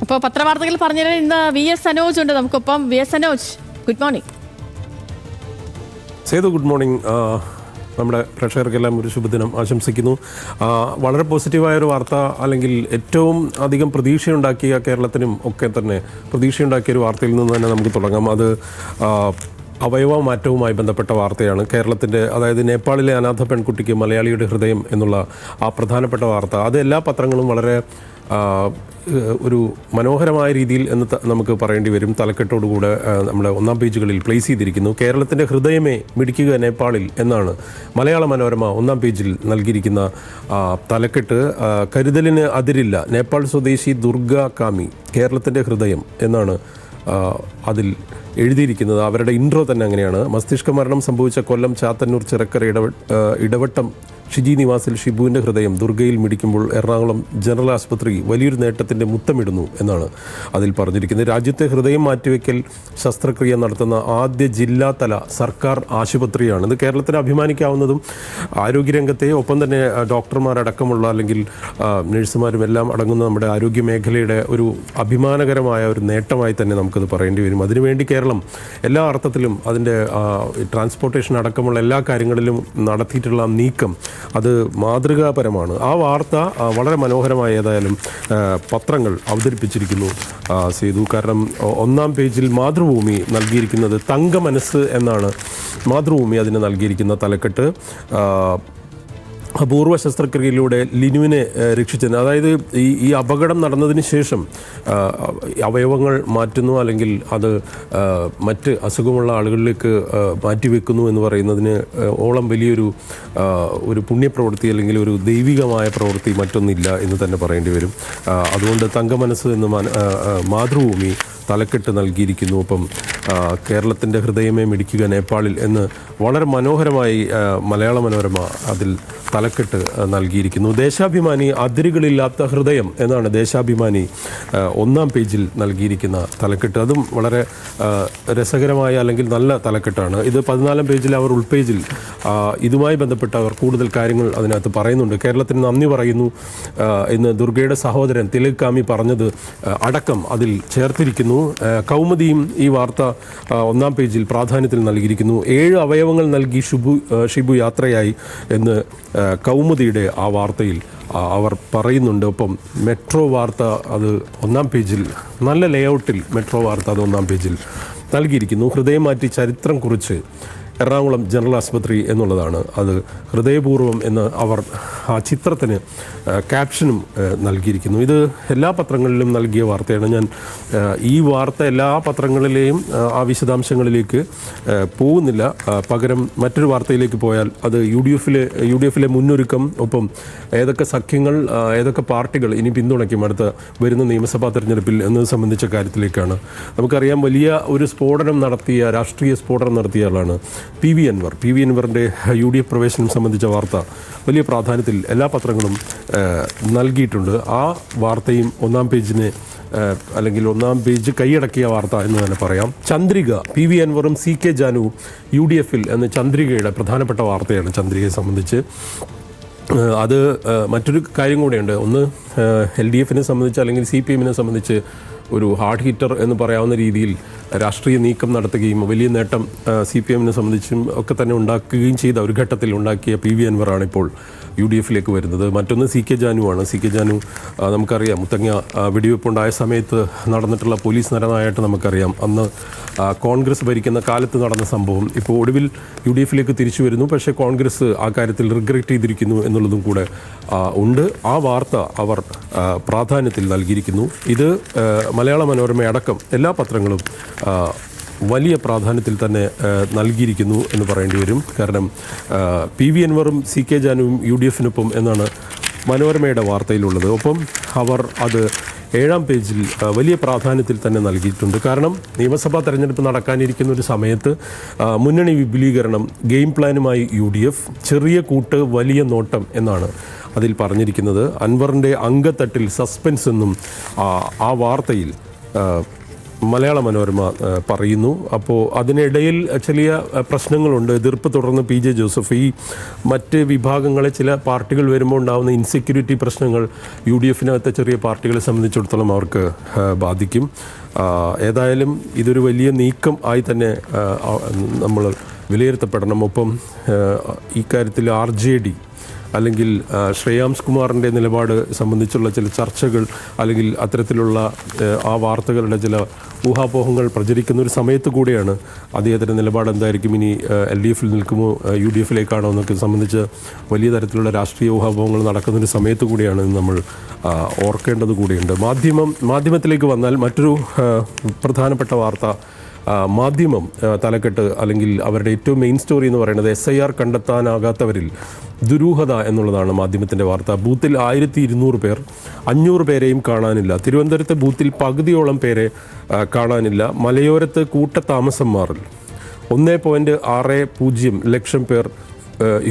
അപ്പോൾ പത്രവാർത്തകൾ പറഞ്ഞാൽ ഇന്ന് VS അനോജ് ഉണ്ട് നമുക്കൊപ്പം. VS Anoj, good morning. Sethu, good morning. നമ്മുടെ പ്രേക്ഷകർക്കെല്ലാം ഒരു ശുഭദിനം ആശംസിക്കുന്നു. വളരെ പോസിറ്റീവായൊരു വാർത്ത, അല്ലെങ്കിൽ ഏറ്റവും അധികം പ്രതീക്ഷയുണ്ടാക്കിയ കേരളത്തിനും ഒക്കെ തന്നെ പ്രതീക്ഷയുണ്ടാക്കിയൊരു വാർത്തയിൽ നിന്ന് തന്നെ നമുക്ക് തുടങ്ങാം. അത് അവയവ മാറ്റവുമായി ബന്ധപ്പെട്ട വാർത്തയാണ്. കേരളത്തിൻ്റെ, അതായത് നേപ്പാളിലെ അനാഥ പെൺകുട്ടിക്ക് മലയാളിയുടെ ഹൃദയം എന്നുള്ള ആ പ്രധാനപ്പെട്ട വാർത്ത, അത് എല്ലാ പത്രങ്ങളും വളരെ ഒരു മനോഹരമായ രീതിയിൽ എന്ന് നമുക്ക് പറയേണ്ടി വരും. തലക്കെട്ടോടുകൂടെ നമ്മുടെ ഒന്നാം പേജുകളിൽ പ്ലേസ് ചെയ്തിരിക്കുന്നു. കേരളത്തിൻ്റെ ഹൃദയമേ മിടിക്കുക നേപ്പാളിൽ എന്നാണ് മലയാള മനോരമ ഒന്നാം പേജിൽ നൽകിയിരിക്കുന്ന തലക്കെട്ട്. കരുതലിന് അതിരില്ല, നേപ്പാൾ സ്വദേശി ദുർഗ കാമി കേരളത്തിൻ്റെ ഹൃദയം എന്നാണ് അതിൽ എഴുതിയിരിക്കുന്നത്. അവരുടെ ഇൻട്രോ തന്നെ അങ്ങനെയാണ്. മസ്തിഷ്ക മരണം സംഭവിച്ച കൊല്ലം ചാത്തന്നൂർ ചിറക്കര ഇടവട്ടം ഷിജി നിവാസിൽ ഷിബുവിൻ്റെ ഹൃദയം ദുർഗയിൽ മിടിക്കുമ്പോൾ എറണാകുളം ജനറൽ ആശുപത്രി വലിയൊരു നേട്ടത്തിൻ്റെ മുത്തമിടുന്നു എന്നാണ് അതിൽ പറഞ്ഞിരിക്കുന്നത്. രാജ്യത്തെ ഹൃദയം മാറ്റിവെക്കൽ ശസ്ത്രക്രിയ നടത്തുന്ന ആദ്യ ജില്ലാതല സർക്കാർ ആശുപത്രിയാണ്. ഇത് കേരളത്തിന് അഭിമാനിക്കാവുന്നതും ആരോഗ്യരംഗത്തെ, ഒപ്പം തന്നെ ഡോക്ടർമാരടക്കമുള്ള അല്ലെങ്കിൽ നഴ്സുമാരും എല്ലാം അടങ്ങുന്ന നമ്മുടെ ആരോഗ്യ മേഖലയുടെ ഒരു അഭിമാനകരമായ ഒരു നേട്ടമായി തന്നെ നമുക്കത് പറയേണ്ടി വരും. അതിനുവേണ്ടി കേരളം എല്ലാ അർത്ഥത്തിലും അതിൻ്റെ ട്രാൻസ്പോർട്ടേഷൻ അടക്കമുള്ള എല്ലാ കാര്യങ്ങളിലും നടത്തിയിട്ടുള്ള നീക്കം അത് മാതൃകാപരമാണ്. ആ വാർത്ത വളരെ മനോഹരമായ ഏതായാലും പത്രങ്ങൾ അവതരിപ്പിച്ചിരിക്കുന്നു സേതു. കാരണം ഒന്നാം പേജിൽ മാതൃഭൂമി നൽകിയിരിക്കുന്നത് തങ്കമനസ്സ് എന്നാണ്. മാതൃഭൂമി അതിന് നൽകിയിരിക്കുന്ന തലക്കെട്ട് അപൂർവ ശസ്ത്രക്രിയയിലൂടെ ലിനുവിനെ രക്ഷിച്ചത്. അതായത് ഈ അപകടം നടന്നതിന് ശേഷം അവയവങ്ങൾ മാറ്റുന്നു, അല്ലെങ്കിൽ അത് മറ്റ് അസുഖമുള്ള ആളുകളിലേക്ക് മാറ്റിവെക്കുന്നു എന്ന് പറയുന്നതിന് ഓളം വലിയൊരു പുണ്യപ്രവൃത്തി അല്ലെങ്കിൽ ഒരു ദൈവികമായ പ്രവൃത്തി മറ്റൊന്നില്ല എന്ന് തന്നെ പറയേണ്ടി വരും. അതുകൊണ്ട് തങ്കമനസ്സ് എന്ന് മാതൃഭൂമി തലക്കെട്ട് നൽകിയിരിക്കുന്നു. ഒപ്പം കേരളത്തിൻ്റെ ഹൃദയമേ മിടിക്കുക നേപ്പാളിൽ എന്ന് വളരെ മനോഹരമായി മലയാള മനോരമ അതിൽ തലക്കെട്ട് നൽകിയിരിക്കുന്നു. ദേശാഭിമാനി അതിരുകളില്ലാത്ത ഹൃദയം എന്നാണ് ദേശാഭിമാനി ഒന്നാം പേജിൽ നൽകിയിരിക്കുന്ന തലക്കെട്ട്. അതും വളരെ രസകരമായ അല്ലെങ്കിൽ നല്ല തലക്കെട്ടാണ്. ഇത് 14 പേജിൽ അവർ ഉൾപേജിൽ ഇതുമായി ബന്ധപ്പെട്ട് അവർ കൂടുതൽ കാര്യങ്ങൾ അതിനകത്ത് പറയുന്നുണ്ട്. കേരളത്തിന് നന്ദി പറയുന്നു എന്ന് ദുർഗയുടെ സഹോദരൻ തിലക് കാമി പറഞ്ഞത് അടക്കം അതിൽ ചേർത്തിരിക്കുന്നു. കൗമുദിയും ഈ വാർത്ത ഒന്നാം പേജിൽ പ്രാധാന്യത്തിൽ നൽകിയിരിക്കുന്നു. 7 അവയവങ്ങൾ നൽകി ഷിബു യാത്രയായി എന്ന് കൗമുദിയുടെ ആ വാർത്തയിൽ അവർ പറയുന്നുണ്ട്. ഒപ്പം മെട്രോ വാർത്ത അത് ഒന്നാം പേജിൽ നല്ല ലേഔട്ടിൽ മെട്രോ വാർത്ത അത് ഒന്നാം പേജിൽ നൽകിയിരിക്കുന്നു. ഹൃദയം മാറ്റി ചരിത്രം കുറിച്ച് എറണാകുളം ജനറൽ ആശുപത്രി എന്നുള്ളതാണ്. അത് ഹൃദയപൂർവ്വം എന്ന് അവർ ആ ചിത്രത്തിന് ക്യാപ്ഷനും നൽകിയിരിക്കുന്നു. ഇത് എല്ലാ പത്രങ്ങളിലും നൽകിയ വാർത്തയാണ്. ഞാൻ ഈ വാർത്ത എല്ലാ പത്രങ്ങളിലെയും ആ വിശദാംശങ്ങളിലേക്ക് പോകുന്നില്ല. പകരം മറ്റൊരു വാർത്തയിലേക്ക് പോയാൽ അത് യു ഡി എഫിലെ മുന്നൊരുക്കം, ഒപ്പം ഏതൊക്കെ സഖ്യങ്ങൾ, ഏതൊക്കെ പാർട്ടികൾ ഇനി പിന്തുണയ്ക്കും അടുത്ത വരുന്ന നിയമസഭാ തെരഞ്ഞെടുപ്പിൽ എന്നത് സംബന്ധിച്ച കാര്യത്തിലേക്കാണ്. നമുക്കറിയാം, വലിയ ഒരു രാഷ്ട്രീയ സ്ഫോടനം നടത്തിയ ആളാണ് പി വി അൻവറിൻ്റെ UDF പ്രവേശനം സംബന്ധിച്ച വാർത്ത വലിയ പ്രാധാന്യത്തിൽ എല്ലാ പത്രങ്ങളും നൽകിയിട്ടുണ്ട്. ആ വാർത്തയും ഒന്നാം പേജിന് അല്ലെങ്കിൽ ഒന്നാം പേജ് കൈയടക്കിയ വാർത്ത എന്ന് തന്നെ പറയാം. ചന്ദ്രിക, പി വി അൻവറും CK ജാനുവും UDFൽ എന്ന ചന്ദ്രികയുടെ പ്രധാനപ്പെട്ട വാർത്തയാണ് ചന്ദ്രികയെ സംബന്ധിച്ച്. അത് മറ്റൊരു കാര്യം കൂടെയുണ്ട്. ഒന്ന്, LDFനെ സംബന്ധിച്ച് അല്ലെങ്കിൽ CPMനെ സംബന്ധിച്ച് ഒരു ഹാർഡ് ഹിറ്റർ എന്ന് പറയാവുന്ന രീതിയിൽ രാഷ്ട്രീയ നീക്കം നടത്തുകയും വലിയ നേട്ടം CPMനെ സംബന്ധിച്ചും ഒക്കെ തന്നെ ഉണ്ടാക്കുകയും ചെയ്ത ഒരു ഘട്ടത്തിൽ ഉണ്ടാക്കിയ പി വി അൻവറാണ് ഇപ്പോൾ UDFലേക്ക് വരുന്നത്. മറ്റൊന്ന് CK ജാനുവാണ്. CK ജാനു നമുക്കറിയാം, മുത്തങ്ങ വെടിവെപ്പുണ്ടായ സമയത്ത് നടന്നിട്ടുള്ള പോലീസ് നരനായിട്ട് നമുക്കറിയാം. അന്ന് കോൺഗ്രസ് ഭരിക്കുന്ന കാലത്ത് നടന്ന സംഭവം ഇപ്പോൾ ഒടുവിൽ UDFലേക്ക് തിരിച്ചു വരുന്നു. പക്ഷേ കോൺഗ്രസ് ആ കാര്യത്തിൽ റിഗ്രറ്റ് ചെയ്തിരിക്കുന്നു എന്നുള്ളതും കൂടെ ഉണ്ട്. ആ വാർത്ത അവർ പ്രാധാന്യത്തിൽ നൽകിയിരിക്കുന്നു. ഇത് മലയാള മനോരമ അടക്കം എല്ലാ പത്രങ്ങളും വലിയ പ്രാധാന്യത്തിൽ തന്നെ നൽകിയിരിക്കുന്നു എന്ന് പറയേണ്ടി വരും. കാരണം പി വി അൻവറും CK ജാനുവും UDFനൊപ്പം എന്നാണ് മനോരമയുടെ വാർത്തയിലുള്ളത്. ഒപ്പം അവർ അത് 7-ാം പേജിൽ വലിയ പ്രാധാന്യത്തിൽ തന്നെ നൽകിയിട്ടുണ്ട്. കാരണം നിയമസഭാ തെരഞ്ഞെടുപ്പ് നടക്കാനിരിക്കുന്ന ഒരു സമയത്ത് മുന്നണി വിപുലീകരണം, ഗെയിം പ്ലാനുമായി UDF, ചെറിയ കൂട്ട് വലിയ നോട്ടം എന്നാണ് അതിൽ പറഞ്ഞിരിക്കുന്നത്. അൻവറിൻ്റെ അങ്കത്തട്ടിൽ സസ്പെൻസ് എന്നും ആ വാർത്തയിൽ മലയാള മനോരമ പറയുന്നു. അപ്പോൾ അതിനിടയിൽ ചെറിയ പ്രശ്നങ്ങളുണ്ട്. എതിർപ്പ് തുടർന്ന് പി ജെ ജോസഫ് ഈ മറ്റ് വിഭാഗങ്ങളെ ചില പാർട്ടികൾ വരുമ്പോൾ ഉണ്ടാകുന്ന ഇൻസെക്യൂരിറ്റി പ്രശ്നങ്ങൾ UDF-നകത്തെ ചെറിയ പാർട്ടികളെ സംബന്ധിച്ചിടത്തോളം അവർക്ക് ബാധിക്കും. ഏതായാലും ഇതൊരു വലിയ നീക്കം ആയി തന്നെ നമ്മൾ വിലയിരുത്തപ്പെടണം. ഒപ്പം ഇക്കാര്യത്തിൽ RJD അല്ലെങ്കിൽ ശ്രേയാംസ് കുമാറിൻ്റെ നിലപാട് സംബന്ധിച്ചുള്ള ചില ചർച്ചകൾ അല്ലെങ്കിൽ അത്തരത്തിലുള്ള ആ വാർത്തകളുടെ ചില ഊഹാപോഹങ്ങൾ പ്രചരിക്കുന്ന ഒരു സമയത്ത് കൂടിയാണ് അദ്ദേഹത്തിൻ്റെ നിലപാട് എന്തായിരിക്കും, ഇനി LDF-ൽ നിൽക്കുമോ UDF-ലേക്കാണോ എന്നൊക്കെ സംബന്ധിച്ച് വലിയ തരത്തിലുള്ള രാഷ്ട്രീയ ഊഹാപോഹങ്ങൾ നടക്കുന്നൊരു സമയത്ത് കൂടിയാണ് നമ്മൾ ഓർക്കേണ്ടത് കൂടിയുണ്ട്. മാധ്യമത്തിലേക്ക് വന്നാൽ മറ്റൊരു പ്രധാനപ്പെട്ട വാർത്ത, മാധ്യമം തലക്കെട്ട് അല്ലെങ്കിൽ അവരുടെ ഏറ്റവും മെയിൻ സ്റ്റോറി എന്ന് പറയുന്നത് SIR കണ്ടെത്താനാകാത്തവരിൽ ദുരൂഹത എന്നുള്ളതാണ് മാധ്യമത്തിൻ്റെ വാർത്ത. ബൂത്തിൽ 1200 പേർ, 500 പേരെയും കാണാനില്ല. തിരുവനന്തപുരത്തെ ബൂത്തിൽ പകുതിയോളം പേരെ കാണാനില്ല. മലയോരത്ത് കൂട്ടത്താമസം മാറൽ. 1.60 ലക്ഷം പേർ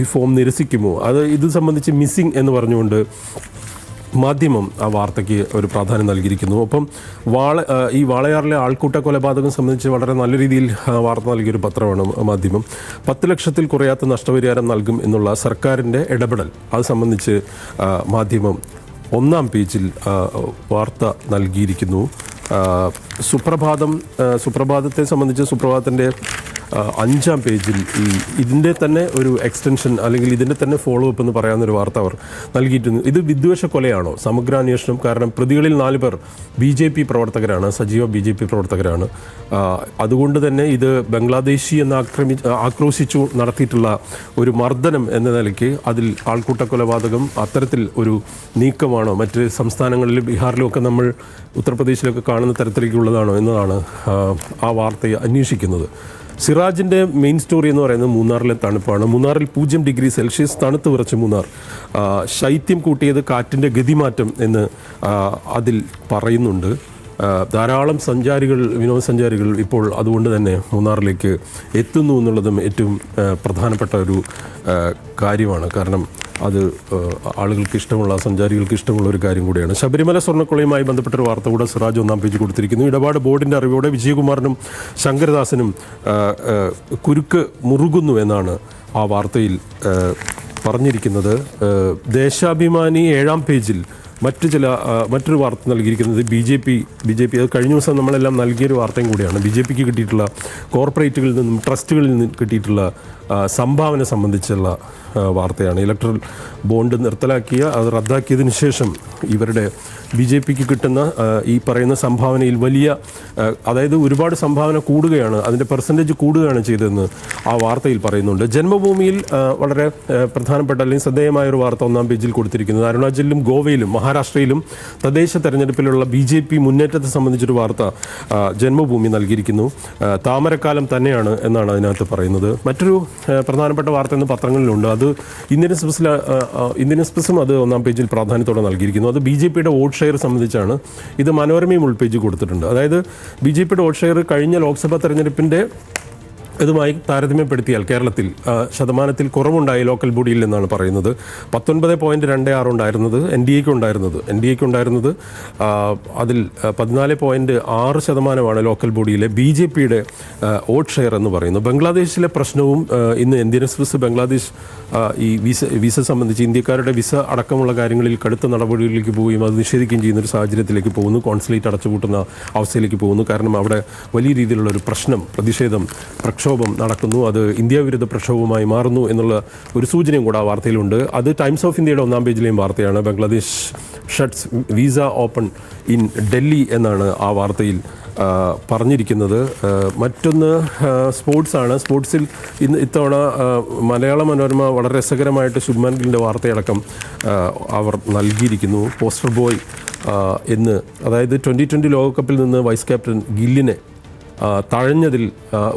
ഈ ഫോം നിരസിക്കുമോ, ഇത് സംബന്ധിച്ച് മിസ്സിംഗ് എന്ന് പറഞ്ഞുകൊണ്ട് മാധ്യമം ആ വാർത്തയ്ക്ക് ഒരു പ്രാധാന്യം നൽകിയിരിക്കുന്നു. ഒപ്പം ഈ വാളയാറിലെ ആൾക്കൂട്ട കൊലപാതകം സംബന്ധിച്ച് വളരെ നല്ല രീതിയിൽ വാർത്ത നൽകിയൊരു പത്രമാണ് മാധ്യമം. 10 ലക്ഷത്തിൽ കുറയാത്ത നഷ്ടപരിഹാരം നൽകും എന്നുള്ള സർക്കാരിൻ്റെ ഇടപെടൽ അത് സംബന്ധിച്ച് മാധ്യമം 1-ാം പേജിൽ വാർത്ത നൽകിയിരിക്കുന്നു. സുപ്രഭാതത്തെ സംബന്ധിച്ച് സുപ്രഭാതത്തിൻ്റെ 5-ാം പേജിൽ ഇതിൻ്റെ തന്നെ ഒരു എക്സ്റ്റൻഷൻ അല്ലെങ്കിൽ ഇതിൻ്റെ തന്നെ ഫോളോ അപ്പ് എന്ന് പറയാവുന്നൊരു വാർത്ത അവർ നൽകിയിട്ടുണ്ട്. ഇത് വിദ്വേഷ കൊലയാണോ? സമഗ്രാന്വേഷണം. കാരണം പ്രതികളിൽ 4 പേർ BJP പ്രവർത്തകരാണ്, സജീവ BJP പ്രവർത്തകരാണ്. അതുകൊണ്ട് തന്നെ ഇത് ബംഗ്ലാദേശി എന്ന് ആക്രോശിച്ചു നടത്തിയിട്ടുള്ള ഒരു മർദ്ദനം എന്ന നിലയ്ക്ക് അതിൽ ആൾക്കൂട്ട കൊലപാതകം അത്തരത്തിൽ ഒരു നീക്കമാണോ? മറ്റ് സംസ്ഥാനങ്ങളിലും ബീഹാറിലും ഒക്കെ നമ്മൾ ഉത്തർപ്രദേശിലൊക്കെ കാണുന്ന തരത്തിലേക്കുള്ളതാണോ എന്നതാണ് ആ വാർത്തയെ അന്വേഷിക്കുന്നത്. സിറാജിൻ്റെ മെയിൻ സ്റ്റോറി എന്ന് പറയുന്നത് മൂന്നാറിലെ തണുപ്പാണ്. മൂന്നാറിൽ 0 ഡിഗ്രി സെൽഷ്യസ് തണുത്ത് വിറച്ച് മൂന്നാർ. ശൈത്യം കൂട്ടിയത് കാറ്റിൻ്റെ ഗതിമാറ്റം എന്ന് അതിൽ പറയുന്നുണ്ട്. ധാരാളം വിനോദസഞ്ചാരികൾ ഇപ്പോൾ അതുകൊണ്ട് തന്നെ മൂന്നാറിലേക്ക് എത്തുന്നു എന്നുള്ളതും ഏറ്റവും പ്രധാനപ്പെട്ട ഒരു കാര്യമാണ്. കാരണം അത് ആളുകൾക്ക് ഇഷ്ടമുള്ള, സഞ്ചാരികൾക്ക് ഇഷ്ടമുള്ള ഒരു കാര്യം കൂടിയാണ്. ശബരിമല സ്വർണ്ണക്കൊള്ളയുമായി ബന്ധപ്പെട്ടൊരു വാർത്ത കൂടെ സിറാജ് 1-ാം പേജ് കൊടുത്തിരിക്കുന്നു. ഇടപാട് ബോർഡിൻ്റെ അറിവോടെ വിജയകുമാറിനും ശങ്കരദാസനും കുരുക്ക് മുറുകുന്നു എന്നാണ് ആ വാർത്തയിൽ പറഞ്ഞിരിക്കുന്നത്. ദേശാഭിമാനി 7-ാം പേജിൽ മറ്റൊരു വാർത്ത നൽകിയിരിക്കുന്നത് BJP അത് കഴിഞ്ഞ ദിവസം നമ്മളെല്ലാം നൽകിയൊരു വാർത്തയും കൂടിയാണ്. BJPക്ക് കിട്ടിയിട്ടുള്ള കോർപ്പറേറ്റുകളിൽ നിന്നും ട്രസ്റ്റുകളിൽ നിന്നും കിട്ടിയിട്ടുള്ള സംഭാവന സംബന്ധിച്ചുള്ള വാർത്തയാണ്. ഇലക്ട്രൽ ബോണ്ട് അത് റദ്ദാക്കിയതിന് ശേഷം ഇവരുടെ BJPക്ക് കിട്ടുന്ന ഈ പറയുന്ന സംഭാവനയിൽ അതായത് ഒരുപാട് സംഭാവന കൂടുകയാണ്, അതിൻ്റെ പെർസെൻറ്റേജ് കൂടുകയാണ് ചെയ്തതെന്ന് ആ വാർത്തയിൽ പറയുന്നുണ്ട്. ജന്മഭൂമിയിൽ വളരെ പ്രധാനപ്പെട്ട അല്ലെങ്കിൽ ശ്രദ്ധേയമായൊരു വാർത്ത 1-ാം പേജിൽ കൊടുത്തിരിക്കുന്നത് അരുണാചലിലും ഗോവയിലും മഹാരാഷ്ട്രയിലും തദ്ദേശ തെരഞ്ഞെടുപ്പിലുള്ള BJP മുന്നേറ്റത്തെ സംബന്ധിച്ചൊരു വാർത്ത ജന്മഭൂമി നൽകിയിരിക്കുന്നു. താമരക്കാലം തന്നെയാണ് എന്നാണ് അതിനകത്ത് പറയുന്നത്. മറ്റൊരു പ്രധാനപ്പെട്ട വാർത്ത ഇന്ന് പത്രങ്ങളിലുണ്ട്. അത് ഇന്ത്യൻ എക്സ്പ്രസും അത് 1-ാം പേജിൽ പ്രാധാന്യത്തോടെ നൽകിയിരിക്കുന്നു. അത് BJPയുടെ വോട്ട് ഷെയർ സംബന്ധിച്ചാണ്. ഇത് മനോരമയും ഉൾപേജ് കൊടുത്തിട്ടുണ്ട്. അതായത് BJPയുടെ വോട്ട് ഷെയർ കഴിഞ്ഞ ലോക്സഭാ തെരഞ്ഞെടുപ്പിൻ്റെ ഇതുമായി താരതമ്യപ്പെടുത്തിയാൽ കേരളത്തിൽ ശതമാനത്തിൽ കുറവുണ്ടായി ലോക്കൽ ബോഡിയിൽ നിന്നാണ് പറയുന്നത്. 19.26 ഉണ്ടായിരുന്നത് എൻ ഡി എക്ക് ഉണ്ടായിരുന്നത് അതിൽ 14.6% ലോക്കൽ ബോഡിയിലെ BJPയുടെ വോട്ട് ഷെയർ എന്ന് പറയുന്നു. ബംഗ്ലാദേശിലെ പ്രശ്നവും ഇന്ന് ഇന്ത്യൻ എക്സ്പ്രസ് ബംഗ്ലാദേശ് ഈ വിസ സംബന്ധിച്ച് ഇന്ത്യക്കാരുടെ വിസ അടക്കമുള്ള കാര്യങ്ങളിൽ കടുത്ത നടപടികളിലേക്ക് പോവുകയും അത് നിഷേധിക്കുകയും ചെയ്യുന്നൊരു സാഹചര്യത്തിലേക്ക് പോകുന്നു. കോൺസുലേറ്റ് അടച്ചുപൂട്ടുന്ന അവസ്ഥയിലേക്ക് പോകുന്നു. കാരണം അവിടെ വലിയ രീതിയിലുള്ള ഒരു പ്രതിഷേധം പ്രക്ഷോഭം നടക്കുന്നു. അത് ഇന്ത്യ വിരുദ്ധ പ്രക്ഷോഭമായി മാറുന്നു എന്നുള്ള ഒരു സൂചനയും കൂടെ ആ വാർത്തയിലുണ്ട്. അത് ടൈംസ് ഓഫ് ഇന്ത്യയുടെ 1-ാം പേജിലെയും വാർത്തയാണ്. Bangladesh shuts visa open in Delhi എന്നാണ് ആ വാർത്തയിൽ പറഞ്ഞിരിക്കുന്നത്. മറ്റൊന്ന് സ്പോർട്സാണ്. സ്പോർട്സിൽ ഇത്തവണ മലയാള മനോരമ വളരെ രസകരമായിട്ട് ശുഭ്മാൻ ഗില്ലിൻ്റെ വാർത്തയടക്കം അവർ നൽകിയിരിക്കുന്നു. പോസ്റ്റർ ബോയ് എന്ന്, അതായത് 2020 ലോകകപ്പിൽ നിന്ന് വൈസ് ക്യാപ്റ്റൻ ഗില്ലിനെ തഴഞ്ഞതിൽ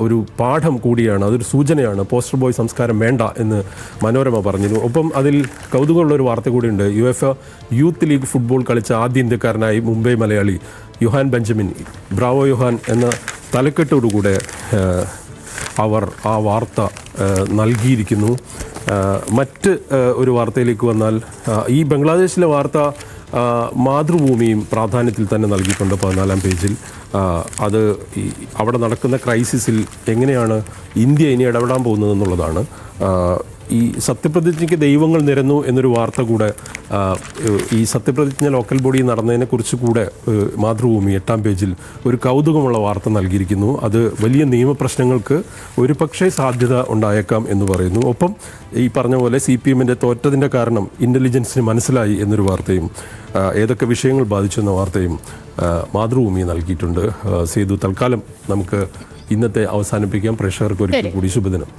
ഒരു പാഠം കൂടിയാണ്, അതൊരു സൂചനയാണ്. പോസ്റ്റർ ബോയ് സംസ്കാരം വേണ്ട എന്ന് മനോരമ പറഞ്ഞിരുന്നു. ഒപ്പം അതിൽ കൗതുകമുള്ളൊരു വാർത്ത കൂടിയുണ്ട്. UEFA യൂത്ത് ലീഗ് ഫുട്ബോൾ കളിച്ച ആദ്യ ഇന്ത്യക്കാരനായി Mumbai Malayali Johan Benjamin, Bravo Johan എന്ന തലക്കെട്ടോടുകൂടെ അവർ ആ വാർത്ത നൽകിയിരിക്കുന്നു. മറ്റ് ഒരു വാർത്തയിലേക്ക് വന്നാൽ ഈ ബംഗ്ലാദേശിലെ വാർത്ത മാതൃഭൂമിയും പ്രാധാന്യത്തിൽ തന്നെ നൽകിയിട്ടുണ്ട് 14-ാം പേജിൽ. അത് അവിടെ നടക്കുന്ന ക്രൈസിസിൽ എങ്ങനെയാണ് ഇന്ത്യ ഇനി ഇടപെടാൻ പോകുന്നതെന്നുള്ളതാണ്. ഈ സത്യപ്രതിജ്ഞയ്ക്ക് ദൈവങ്ങൾ നിരന്നു എന്നൊരു വാർത്ത കൂടെ ഈ സത്യപ്രതിജ്ഞ ലോക്കൽ ബോഡി നടന്നതിനെക്കുറിച്ച് കൂടെ മാതൃഭൂമി 8-ാം പേജിൽ ഒരു കൗതുകമുള്ള വാർത്ത നൽകിയിരിക്കുന്നു. അത് വലിയ നിയമപ്രശ്നങ്ങൾക്ക് ഒരു പക്ഷേ സാധ്യത ഉണ്ടായേക്കാം എന്ന് പറയുന്നു. ഒപ്പം ഈ പറഞ്ഞ പോലെ CPM-ൻ്റെ തോറ്റതിൻ്റെ കാരണം ഇൻ്റലിജൻസിന് മനസ്സിലായി എന്നൊരു വാർത്തയും ഏതൊക്കെ വിഷയങ്ങൾ ബാധിച്ചു എന്ന വാർത്തയും മാതൃഭൂമി നൽകിയിട്ടുണ്ട്. സേതു, തൽക്കാലം നമുക്ക് ഇന്നത്തെ അവസാനിപ്പിക്കാം. പ്രേക്ഷകർക്ക് ഒരിക്കൽ കൂടി ശുഭദിനം.